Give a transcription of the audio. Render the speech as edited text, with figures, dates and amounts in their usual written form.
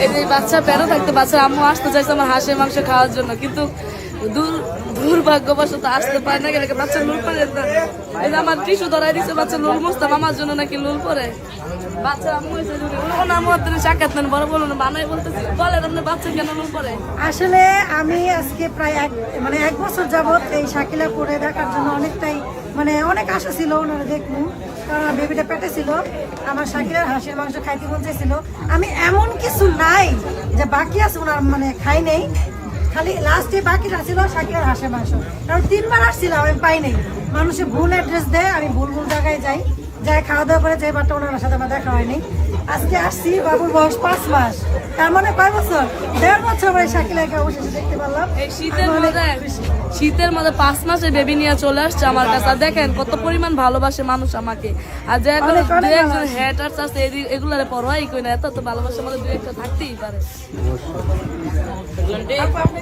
এই যে বাচ্চা পেরো থাকতে বাচ্চা আম্মু আসতে চাইছে আমার হাঁসের মাংস খাওয়ার জন্য, কিন্তু দুর্ভাগ্যবশত আসতে পারে না, কেন বাচ্চা লুল পরে না। এই যে আমার টিস্যু ধরাই দিচ্ছে, বাচ্চা লুল মুছতাম, আমার জন্য নাকি লুল পরে। বাচ্চা আম্মু এসে সাক্ষাৎ নেন, বড় বলুন বানাই বলতেছি, বলেন আপনি বাচ্চা কেন লুল পরে? আসলে আমি আজকে প্রায় এক বছর যাবত এই শাকিলাপুরে দেখার জন্য অনেক আশা ছিল ওনারা দেখবো, কারণ বেবিটা পেটে ছিল। আমার শাকিলার হাঁসের মাংস খাইতে মন চাইছিল। আমি এমন কিছু নাই যে বাকি আছে ওনার খাই নেই, খালি লাস্টে বাকিটা ছিল শাকিলার হাঁসের মাংস। কারণ 3 বার আসছিলাম, আমি পাই নাই। মানুষে ভুল অ্যাড্রেস দেয়, আমি ভুল জায়গায় যাই খাওয়া দাওয়া করে যাই, বাট ওনার সাথে আমার দেখা হয়নি। আজকে আসছি, বাবুর বয়স 5 মাস, তার মানে কয় বছর? 1.5 বছর পরে শাকিলাকে অবশেষে দেখতে পারলাম। এই শীতের মধ্যে 5 মাসে বেবি নিয়ে চলে আসছে আমার কাছে। আর দেখেন কত পরিমাণ ভালোবাসে মানুষ আমাকে। আর যে এখন একজন হ্যাটার্স আছে এগুলারে পরোয়াই করি না, এত ভালোবাসা আমাদের 2-1টা থাকতেই পারে।